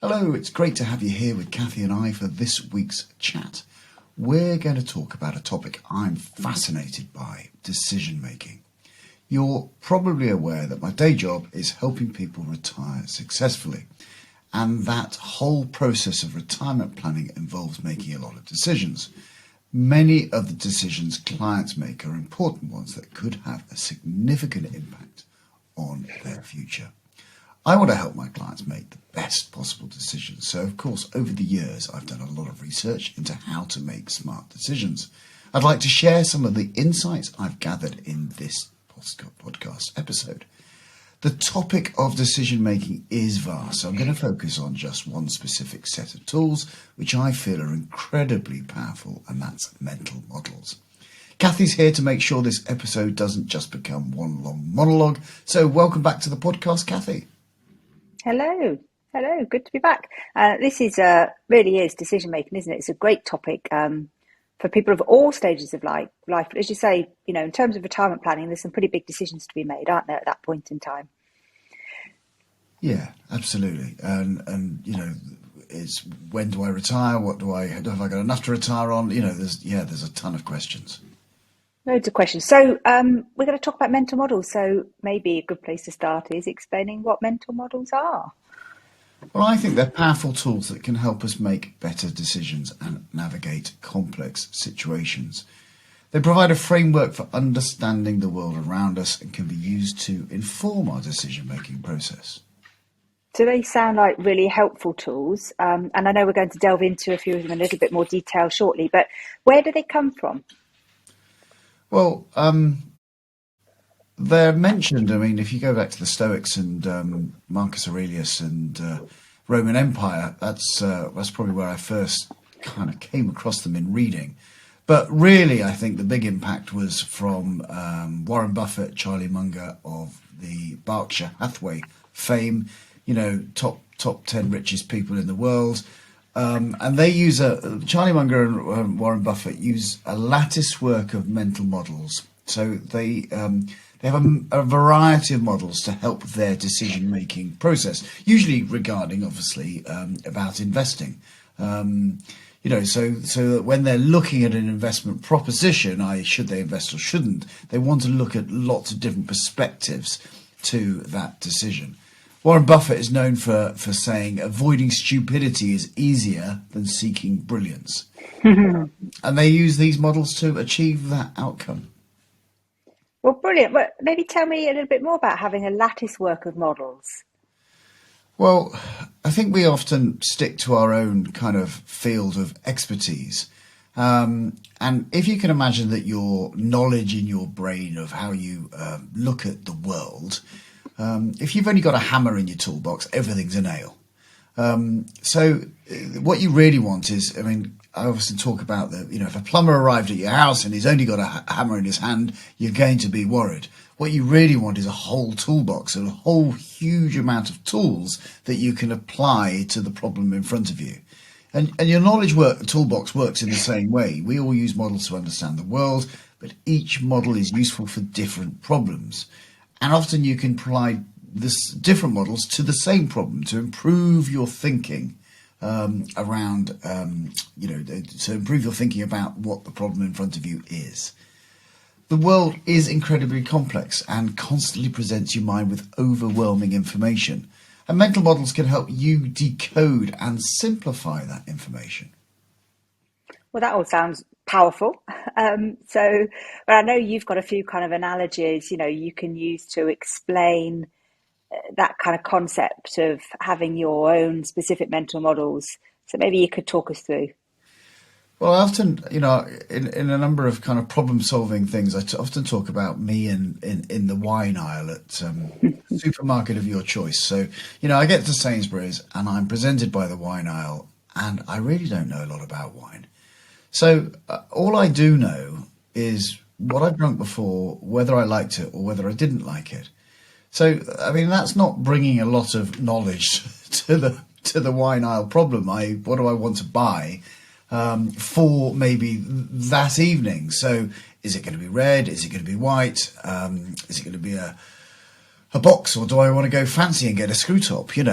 Hello, it's great to have you here with Kathy and I for this week's chat. We're going to talk about a topic I'm fascinated by, decision making. You're probably aware that my day job is helping people retire successfully. And that whole process of retirement planning involves making a lot of decisions. Many of the decisions clients make are important ones that could have a significant impact on their future. I want to help my clients make the best possible decisions. So, of course, over the years, I've done a lot of research into how to make smart decisions. I'd like to share some of the insights I've gathered in this podcast episode. The topic of decision making is vast, so I'm going to focus on just one specific set of tools, which I feel are incredibly powerful, and that's mental models. Kathy's here to make sure this episode doesn't just become one long monologue. So welcome back to the podcast, Kathy. Hello, good to be back. This is really is decision making, isn't it? It's a great topic for people of all stages of life. But as you say, in terms of retirement planning, there's some pretty big decisions to be made, aren't there, at that point in time? Yeah, absolutely. And it's when do I retire? Have I got enough to retire on? There's a ton of questions. Loads of questions. So we're going to talk about mental models. So maybe a good place to start is explaining what mental models are. Well, I think they're powerful tools that can help us make better decisions and navigate complex situations. They provide a framework for understanding the world around us and can be used to inform our decision-making process. So they sound like really helpful tools. And I know we're going to delve into a few of them in a little bit more detail shortly, but where do they come from? Well, they're mentioned. I mean, if you go back to the Stoics and Marcus Aurelius and Roman Empire, that's probably where I first kind of came across them in reading. But really, I think the big impact was from Warren Buffett, Charlie Munger of the Berkshire Hathaway fame. Top 10 richest people in the world. And they use Charlie Munger and Warren Buffett use a lattice work of mental models. So they have a variety of models to help their decision-making process, usually regarding, obviously, about investing. So that when they're looking at an investment proposition, i.e. should they invest or shouldn't, they want to look at lots of different perspectives to that decision. Warren Buffett is known for saying avoiding stupidity is easier than seeking brilliance. And they use these models to achieve that outcome. Well, brilliant. Well, maybe tell me a little bit more about having a lattice work of models. Well, I think we often stick to our own kind of field of expertise. And if you can imagine that your knowledge in your brain of how you look at the world, if you've only got a hammer in your toolbox, everything's a nail. So what you really want is, I often talk about if a plumber arrived at your house and he's only got a hammer in his hand, you're going to be worried. What you really want is a whole toolbox, a whole huge amount of tools that you can apply to the problem in front of you. And your knowledge toolbox works in the same way. We all use models to understand the world, but each model is useful for different problems. And often you can apply different models to the same problem to improve your thinking to improve your thinking about what the problem in front of you is. The world is incredibly complex and constantly presents your mind with overwhelming information. And mental models can help you decode and simplify that information. Well, that all sounds powerful. But I know you've got a few kind of analogies, you can use to explain that kind of concept of having your own specific mental models. So maybe you could talk us through. Well, I often, in a number of kind of problem-solving things, I often talk about me in the wine aisle at supermarket of your choice. So, I get to Sainsbury's and I'm presented by the wine aisle and I really don't know a lot about wine. So all I do know is what I've drunk before, whether I liked it or whether I didn't like it. So, that's not bringing a lot of knowledge to the wine aisle problem. What do I want to buy for maybe that evening? So is it going to be red? Is it going to be white? Is it going to be a a box, or do I want to go fancy and get a screw top? What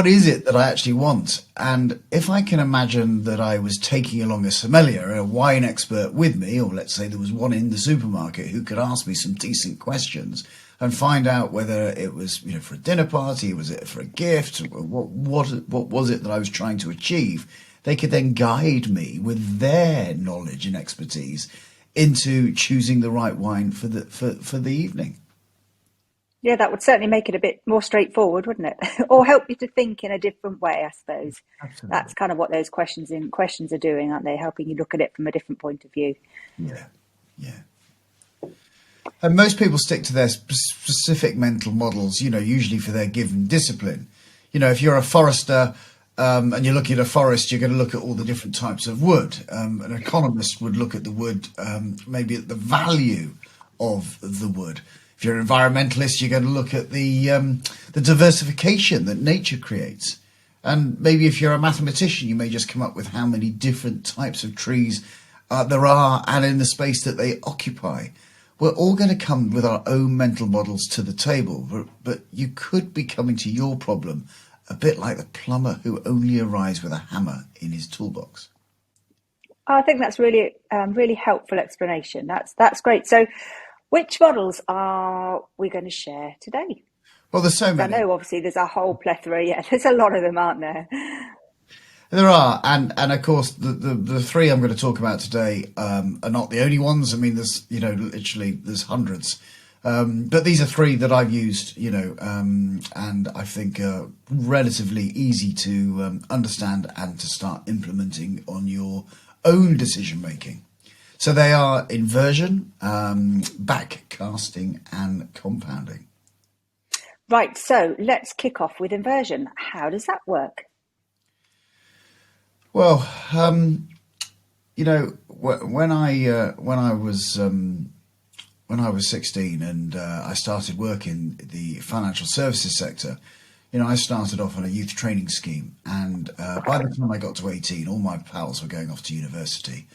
is it that I actually want? And if I can imagine that I was taking along a sommelier, a wine expert with me, or let's say there was one in the supermarket who could ask me some decent questions and find out whether it was, for a dinner party, was it for a gift, what was it that I was trying to achieve? They could then guide me with their knowledge and expertise into choosing the right wine for the evening. Yeah, that would certainly make it a bit more straightforward, wouldn't it? Or help you to think in a different way, I suppose. Absolutely. That's kind of what those questions are doing, aren't they? Helping you look at it from a different point of view. Yeah, yeah. And most people stick to their specific mental models, usually for their given discipline. If you're a forester and you're looking at a forest, you're going to look at all the different types of wood. An economist would look at the wood, maybe at the value of the wood. If you're an environmentalist, you're going to look at the diversification that nature creates. And maybe if you're a mathematician, you may just come up with how many different types of trees there are and in the space that they occupy. We're all going to come with our own mental models to the table, but you could be coming to your problem a bit like the plumber who only arrives with a hammer in his toolbox. I think that's really, really helpful explanation. That's great. So, which models are we going to share today? Well, there's so I many. know, obviously, there's a whole plethora. Yeah, there's a lot of them, aren't there? There are, and of course, the three I'm going to talk about today are not the only ones. I mean, there's literally there's hundreds, but these are three that I've used, and I think are relatively easy to understand and to start implementing on your own decision making. So they are inversion, backcasting, and compounding. Right, so let's kick off with inversion. How does that work? Well, when I was 16 and I started work in the financial services sector, I started off on a youth training scheme, and by the time I got to 18, all my pals were going off to university.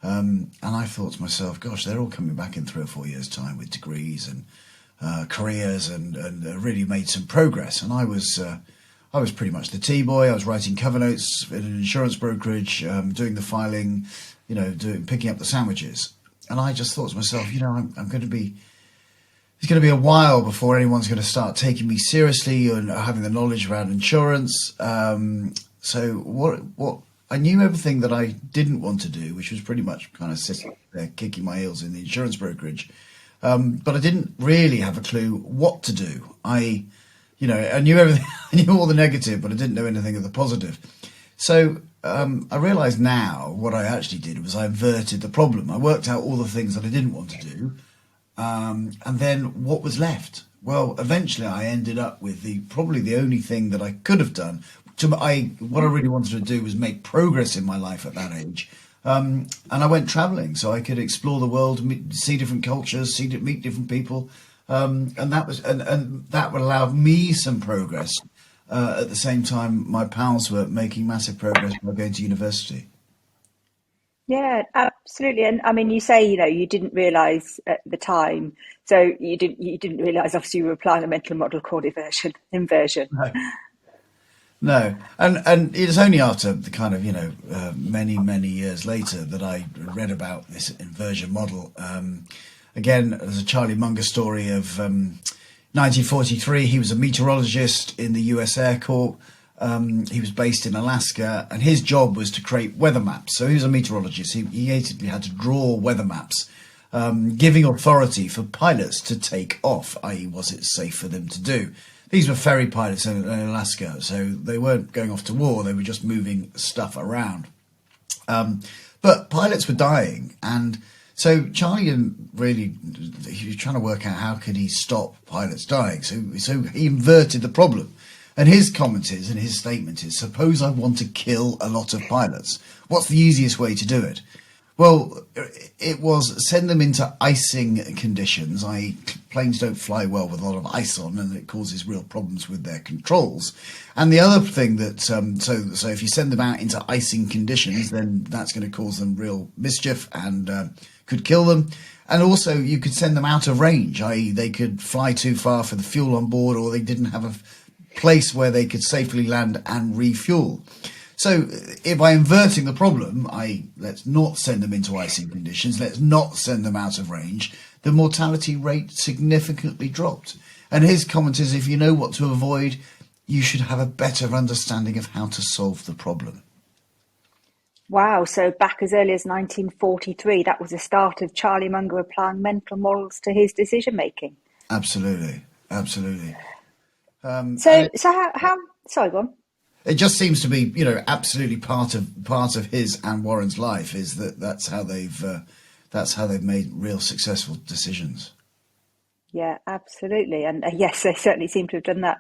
And I thought to myself, gosh, they're all coming back in 3 or 4 years' time with degrees and careers and really made some progress. And I was pretty much the T-boy. I was writing cover notes in an insurance brokerage, doing the filing, picking up the sandwiches. And I just thought to myself, I'm going to be, it's going to be a while before anyone's going to start taking me seriously and having the knowledge around insurance. So what I knew everything that I didn't want to do, which was pretty much kind of sitting there kicking my heels in the insurance brokerage. But I didn't really have a clue what to do. I knew everything. I knew all the negative, but I didn't know anything of the positive. So I realised now what I actually did was I inverted the problem. I worked out all the things that I didn't want to do, and then what was left? Well, eventually I ended up with probably the only thing that I could have done. What I really wanted to do was make progress in my life at that age. And I went travelling so I could explore the world, see different cultures, meet different people. And that would allow me some progress. At the same time, my pals were making massive progress by going to university. Yeah, absolutely. And I mean, you say, you didn't realise at the time. So you didn't realise, obviously, you were applying a mental model called inversion. No. No, and it was only after the kind of many years later that I read about this inversion model. Again, there's a Charlie Munger story of 1943. He was a meteorologist in the U.S. Air Corps. He was based in Alaska, and his job was to create weather maps. So he was a meteorologist. He basically had to draw weather maps, giving authority for pilots to take off, i.e. was it safe for them to do. These were ferry pilots in Alaska, so they weren't going off to war, they were just moving stuff around. But pilots were dying, and so Charlie he was trying to work out how could he stop pilots dying. So he inverted the problem. And his comment is, and his statement is, suppose I want to kill a lot of pilots. What's the easiest way to do it? Well, it was send them into icing conditions, i.e. planes don't fly well with a lot of ice on, and it causes real problems with their controls. And the other thing that, so if you send them out into icing conditions, then that's going to cause them real mischief and could kill them. And also you could send them out of range, i.e. they could fly too far for the fuel on board, or they didn't have a place where they could safely land and refuel. So if by inverting the problem, let's not send them into icing conditions, let's not send them out of range, the mortality rate significantly dropped. And his comment is, if you know what to avoid, you should have a better understanding of how to solve the problem. Wow, so back as early as 1943, that was the start of Charlie Munger applying mental models to his decision making. Absolutely, absolutely. So how? Sorry, go on. It just seems to be, absolutely part of his and Warren's life is that's how they've made real successful decisions. Yeah, absolutely. And yes, they certainly seem to have done that.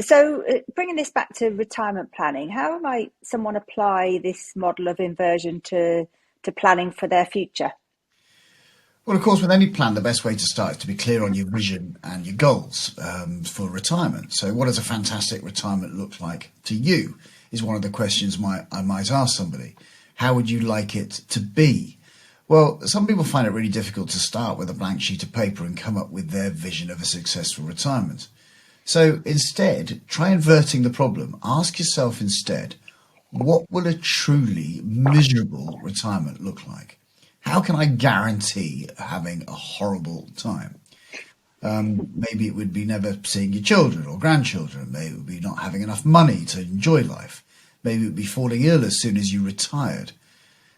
So bringing this back to retirement planning, how might someone apply this model of inversion to planning for their future? Well, of course, with any plan, the best way to start is to be clear on your vision and your goals for retirement. So what does a fantastic retirement look like to you is one of the questions I might ask somebody. How would you like it to be? Well, some people find it really difficult to start with a blank sheet of paper and come up with their vision of a successful retirement. So instead, try inverting the problem. Ask yourself instead, what will a truly miserable retirement look like? How can I guarantee having a horrible time? Maybe it would be never seeing your children or grandchildren. Maybe it would be not having enough money to enjoy life. Maybe it would be falling ill as soon as you retired.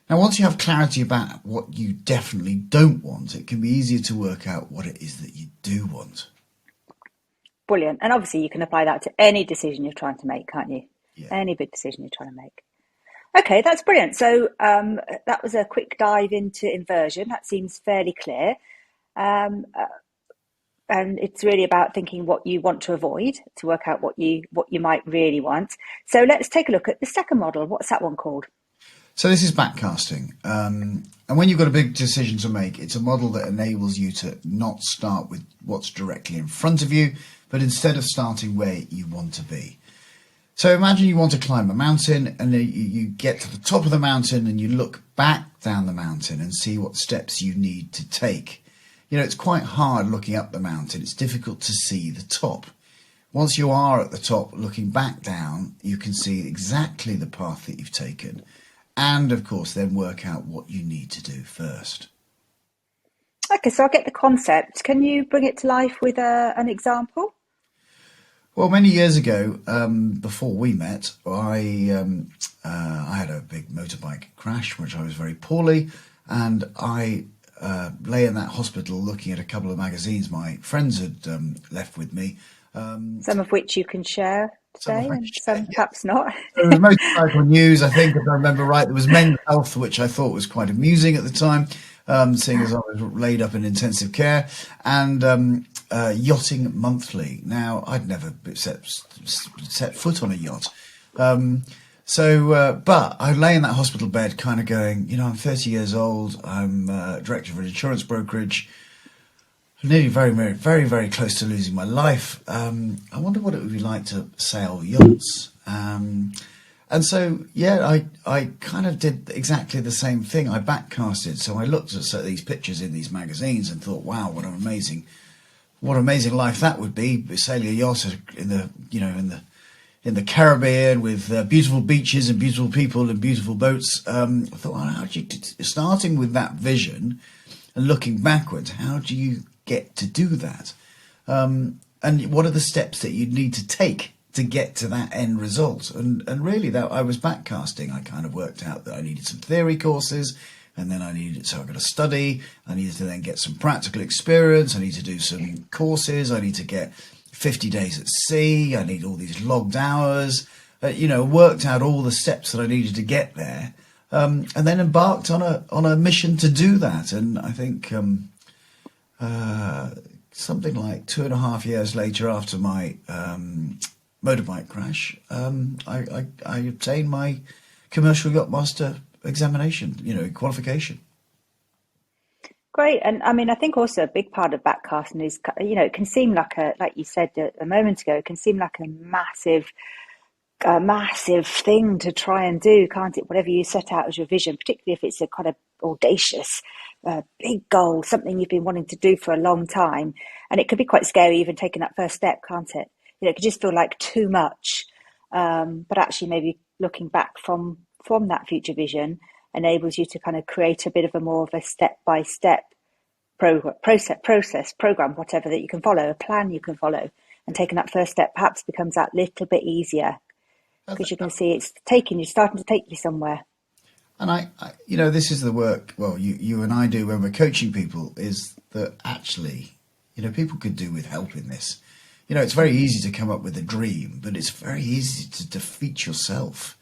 Now, once you have clarity about what you definitely don't want, it can be easier to work out what it is that you do want. Brilliant. And obviously you can apply that to any decision you're trying to make, can't you? Yeah. Any big decision you're trying to make. Okay, that's brilliant. So that was a quick dive into inversion. That seems fairly clear. And it's really about thinking what you want to avoid to work out what you might really want. So let's take a look at the second model. What's that one called? So this is backcasting. And when you've got a big decision to make, it's a model that enables you to not start with what's directly in front of you, but instead of starting where you want to be. So imagine you want to climb a mountain and you get to the top of the mountain and you look back down the mountain and see what steps you need to take. It's quite hard looking up the mountain. It's difficult to see the top. Once you are at the top, looking back down, you can see exactly the path that you've taken. And, of course, then work out what you need to do first. Okay, so I get the concept. Can you bring it to life with an example? Well, many years ago, before we met, I had a big motorbike crash, which I was very poorly, and I lay in that hospital looking at a couple of magazines my friends had left with me. Some of which you can share today, and some perhaps not. There was motorcycle news, I think, if I remember right. There was Men's Health, which I thought was quite amusing at the time, seeing as I was laid up in intensive care, and Yachting Monthly. Now, I'd never set foot on a yacht. But I lay in that hospital bed kind of going, I'm 30 years old, I'm director of an insurance brokerage, nearly very, very, very, very close to losing my life. I wonder what it would be like to sail yachts. And so, I kind of did exactly the same thing. I backcasted. So I looked at these pictures in these magazines and thought, wow, what an amazing life that would be, sailing a yacht in the Caribbean with beautiful beaches and beautiful people and beautiful boats. I thought, well, starting with that vision and looking backwards, how do you get to do that? And what are the steps that you'd need to take to get to that end result? And really, that I was backcasting. I kind of worked out that I needed some theory courses, and then I got to study. I needed to then get some practical experience. I need to do some courses. I need to get 50 days at sea. I need all these logged hours. Worked out all the steps that I needed to get there, and then embarked on a mission to do that. And I think something like 2.5 years later, after my motorbike crash, I obtained my commercial yacht master examination, qualification. Great. And I mean, I think also a big part of backcasting is, it can seem like you said a moment ago, it can seem like a massive a massive thing to try and do, can't it? Whatever you set out as your vision, particularly if it's a kind of audacious, big goal, something you've been wanting to do for a long time. And it could be quite scary even taking that first step, can't it? It could just feel like too much. But actually, maybe looking back from that future vision enables you to kind of create a bit of a more of a step by step program, whatever that you can follow, a plan you can follow. And taking that first step perhaps becomes that little bit easier because you can see it's starting to take you somewhere. And this is the work, well, you and I do when we're coaching people, is that actually, people could do with help in this. It's very easy to come up with a dream, but it's very easy to defeat yourself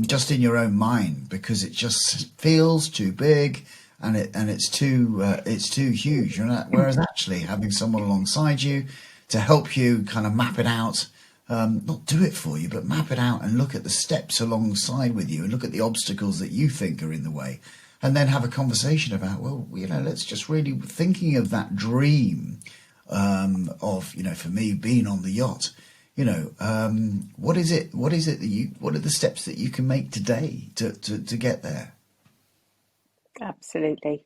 just in your own mind because it just feels too big and it's too huge. Whereas actually having someone alongside you to help you kind of map it out, not do it for you, but map it out and look at the steps alongside with you and look at the obstacles that you think are in the way, and then have a conversation about, well, let's just really thinking of that dream of, for me being on the yacht, what is it what are the steps that you can make today to get there? Absolutely.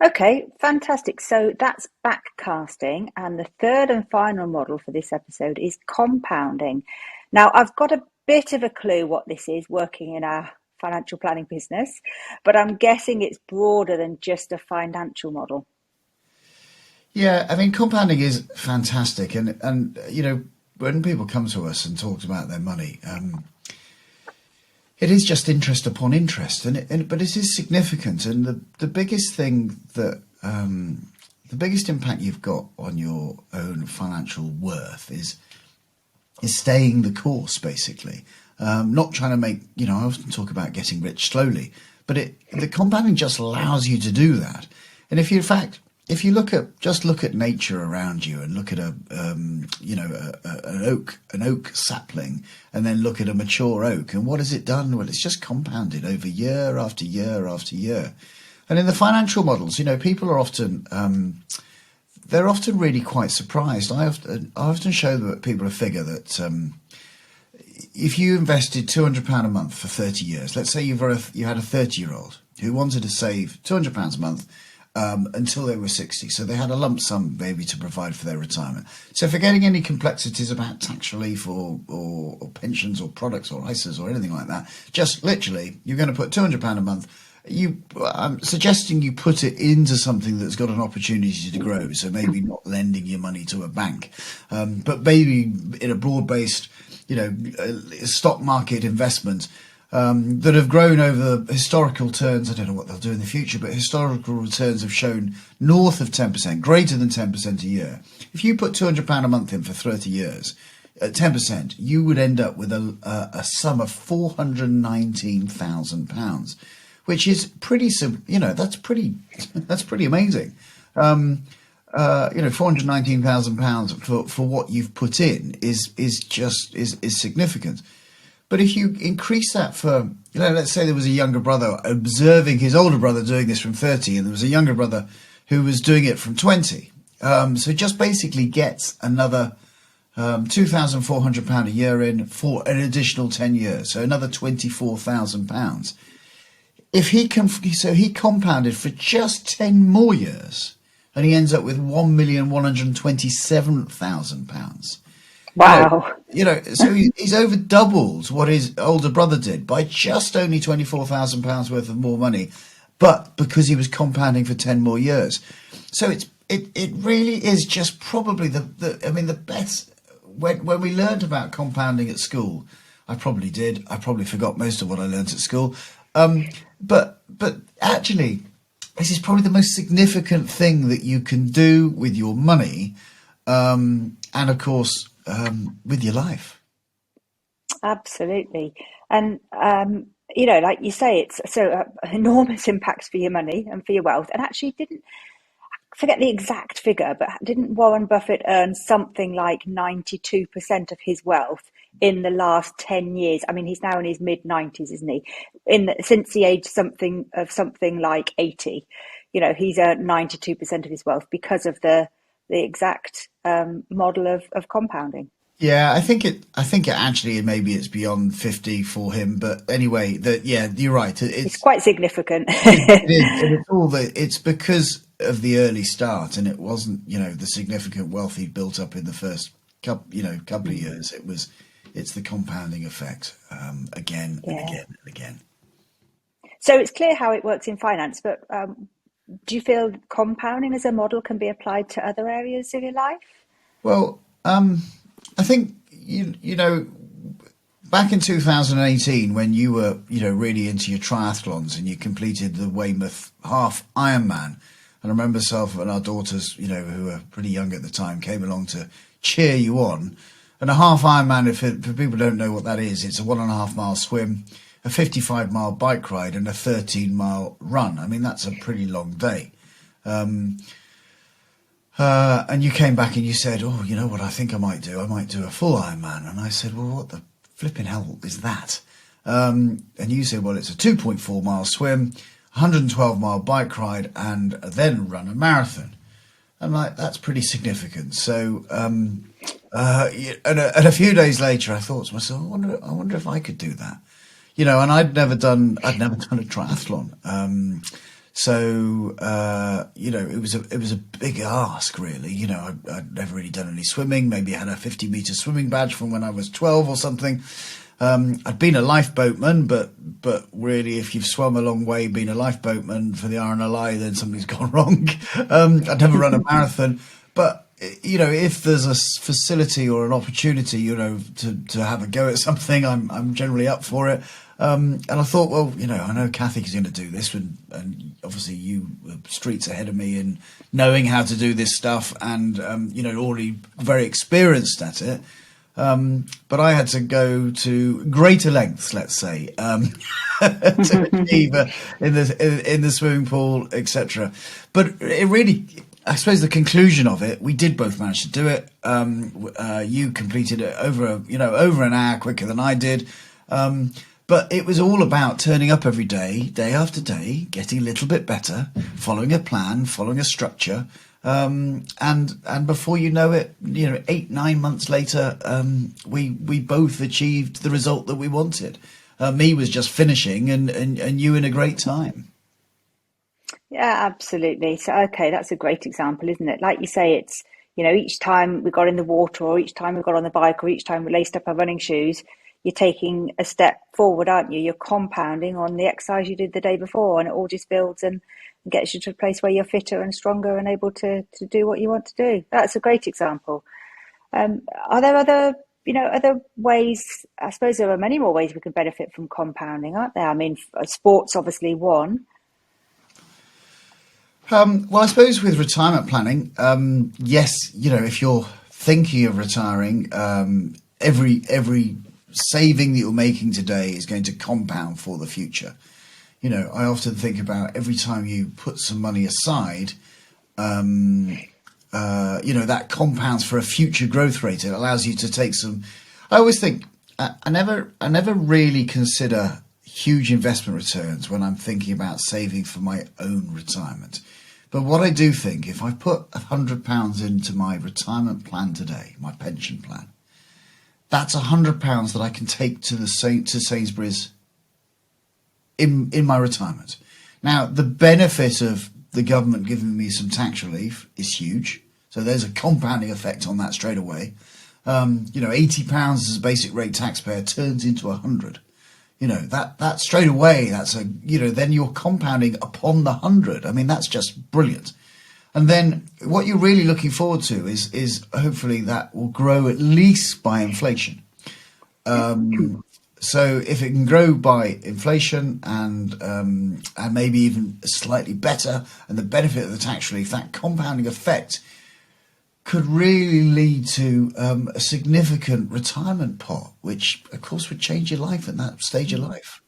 Okay, fantastic. So that's backcasting. And the third and final model for this episode is compounding. Now, I've got a bit of a clue what this is working in our financial planning business, but I'm guessing it's broader than just a financial model. Yeah, I mean, compounding is fantastic. And when people come to us and talk about their money, it is just interest upon interest, but it is significant. And the biggest thing that the biggest impact you've got on your own financial worth is staying the course, basically. Not trying to make, I often talk about getting rich slowly, but the compounding just allows you to do that. And if you look at nature around you and look at an oak sapling, and then look at a mature oak, and what has it done? Well, it's just compounded over year after year after year. And in the financial models, people are often they're often really quite surprised. I often show people a figure that if you invested £200 a month for 30 years, let's say you had a 30-year-old who wanted to save £200 a month until they were 60. So they had a lump sum maybe to provide for their retirement. So forgetting any complexities about tax relief or pensions or products or ISAs or anything like that, just literally you're going to put £200 a month. I'm suggesting you put it into something that's got an opportunity to grow. So maybe not lending your money to a bank, but maybe in a broad-based, stock market investment that have grown over historical returns. I don't know what they'll do in the future, but historical returns have shown north of 10%, greater than 10% a year. If you put £200 a month in for 30 years, at 10%, you would end up with a sum of £419,000, which is pretty, that's pretty amazing. £419,000 for what you've put in is significant. But if you increase that for, let's say there was a younger brother observing his older brother doing this from 30, and there was a younger brother who was doing it from 20. So just basically gets another £2,400 a year in for an additional 10 years. So another £24,000. He compounded for just 10 more years, and he ends up with £1,127,000. Wow. So he's over doubled what his older brother did by just only £24,000 worth of more money, but because he was compounding for 10 more years. So it really is just probably the best. When we learned about compounding at school, I probably forgot most of what I learned at school. But actually, this is probably the most significant thing that you can do with your money, and of course, with your life. Absolutely. And, like you say, it's so enormous impacts for your money and for your wealth. And actually didn't forget the exact figure, but didn't Warren Buffett earn something like 92% of his wealth in the last 10 years? I mean, he's now in his mid-90s, isn't he? Since the age something like 80, he's earned 92% of his wealth because of the exact model of compounding. Yeah, I think it actually maybe it's beyond 50 for him, but anyway, that yeah, you're right. It's quite significant. It is, and it's all it's because of the early start, and it wasn't, the significant wealth he built up in the first couple of years. It's the compounding effect, again and Yeah. again and again. So it's clear how it works in finance, but do you feel compounding as a model can be applied to other areas of your life? Well, I think back in 2018 when you were really into your triathlons and you completed the Weymouth half Ironman, and I remember myself and our daughters, who were pretty young at the time, came along to cheer you on. And a half Ironman, if people who don't know what that is, it's a 1.5 mile swim, a 55 mile bike ride, and a 13 mile run. I mean, that's a pretty long day. And you came back and you said, "Oh, you know what? I think I might do. I might do a full Ironman." And I said, "Well, what the flipping hell is that?" And you said, "Well, it's a 2.4 mile swim, 112 mile bike ride, and then run a marathon." I'm like, "That's pretty significant." So, and a few days later, I thought to myself, I wonder if I could do that. And I'd never done a triathlon. So it was a big ask, really. I'd never really done any swimming. Maybe I had a 50-meter swimming badge from when I was 12 or something. I'd been a lifeboatman, but really, if you've swum a long way, been a lifeboatman for the RNLI, then something's gone wrong. I'd never run a marathon, but if there's a facility or an opportunity, to have a go at something, I'm generally up for it. And I thought, well, I know Kathy's going to do this, and obviously you were streets ahead of me in knowing how to do this stuff, and already very experienced at it. But I had to go to greater lengths, let's say, to achieve in the swimming pool, etc. But it really, I suppose, the conclusion of it, we did both manage to do it. You completed it over an hour quicker than I did. But it was all about turning up every day, day after day, getting a little bit better, following a plan, following a structure. And before you know it, 8, 9 months later, we both achieved the result that we wanted. Me was just finishing, and you in a great time. Yeah, absolutely. So, okay, that's a great example, isn't it? Like you say, it's, each time we got in the water, or each time we got on the bike, or each time we laced up our running shoes, you're taking a step forward, aren't you? You're compounding on the exercise you did the day before, and it all just builds and gets you to a place where you're fitter and stronger and able to do what you want to do. That's a great example. Are there other ways? I suppose there are many more ways we can benefit from compounding, aren't there? I mean, sports obviously one. Well, I suppose with retirement planning, yes, if you're thinking of retiring, every saving that you're making today is going to compound for the future. I often think about every time you put some money aside, that compounds for a future growth rate. It allows you to take some. I always think I never really consider huge investment returns when I'm thinking about saving for my own retirement. But what I do think, if I put £100 into my retirement plan today, my pension plan, that's £100 that I can take to Sainsbury's in my retirement. Now, the benefit of the government giving me some tax relief is huge. So there's a compounding effect on that straight away. £80 as a basic rate taxpayer turns into 100. That straight away, then you're compounding upon the 100. I mean, that's just brilliant. And then what you're really looking forward to is hopefully that will grow at least by inflation. So if it can grow by inflation and maybe even slightly better, and the benefit of the tax relief, that compounding effect could really lead to a significant retirement pot, which of course would change your life at that stage of life.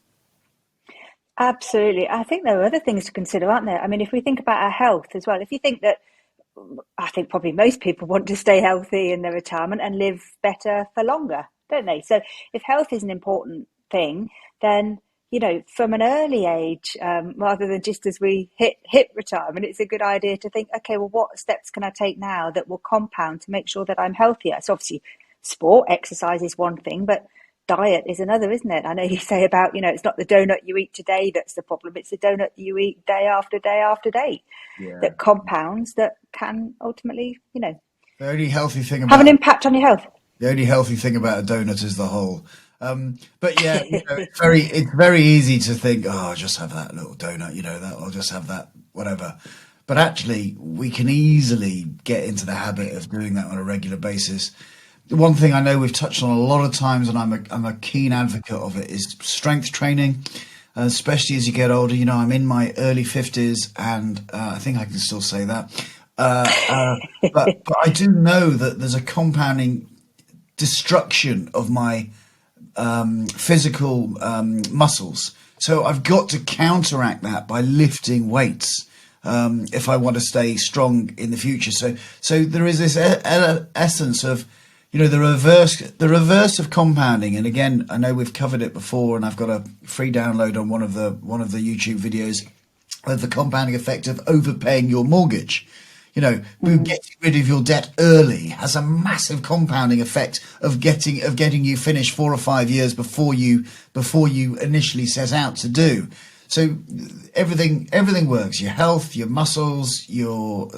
Absolutely. I think there are other things to consider, aren't there? I mean, if we think about our health as well, if you think that, I think probably most people want to stay healthy in their retirement and live better for longer, don't they? So if health is an important thing, then, from an early age, rather than just as we hit retirement, it's a good idea to think, okay, well, what steps can I take now that will compound to make sure that I'm healthier? So obviously sport, exercise is one thing, but diet is another, isn't it? I know you say about, it's not the donut you eat today that's the problem. It's the donut you eat day after day after day Yeah. that compounds that can ultimately, The only healthy thing have an about impact on your health. The only healthy thing about a donut is the hole. But yeah, it's very easy to think, oh, I'll just have that little donut, that I'll just have that, whatever. But actually, we can easily get into the habit of doing that on a regular basis. The one thing I know we've touched on a lot of times, and I'm a keen advocate of it, is strength training, especially as you get older. I'm in my early 50s, and I think I can still say that. But I do know that there's a compounding destruction of my physical muscles. So I've got to counteract that by lifting weights if I want to stay strong in the future. So there is this essence of, the reverse of compounding. And again, I know we've covered it before, and I've got a free download on one of the YouTube videos of the compounding effect of overpaying your mortgage. Getting rid of your debt early has a massive compounding effect of getting you finished 4 or 5 years before you initially set out to do. So everything works. Your health, your muscles, your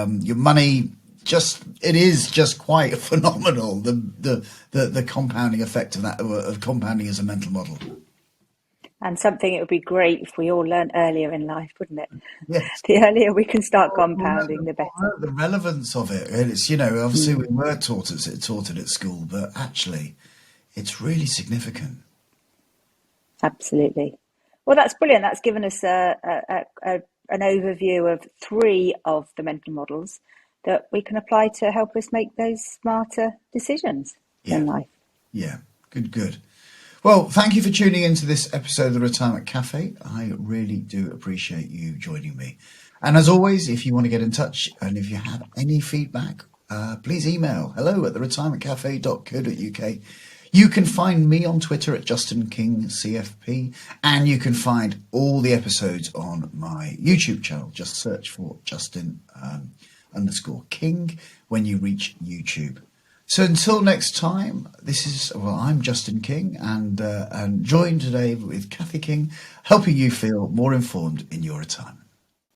money. It is just quite phenomenal. The compounding effect of that, of compounding as a mental model. And something it would be great if we all learn earlier in life, wouldn't it? Yes. The earlier we can start compounding, the better. The relevance of it. And it's, obviously we were taught it at school, but actually it's really significant. Absolutely. Well, that's brilliant. That's given us an overview of 3 of the mental models that we can apply to help us make those smarter decisions in life. Yeah, good. Well, thank you for tuning into this episode of the Retirement Cafe. I really do appreciate you joining me. And as always, if you want to get in touch and if you have any feedback, please email hello@theretirement.cafe.co.uk. You can find me on Twitter at JustinKingCFP, and you can find all the episodes on my YouTube channel. Just search for Justin_King when you reach YouTube. So until next time, I'm Justin King, and joined today with Kathy King, helping you feel more informed in your retirement.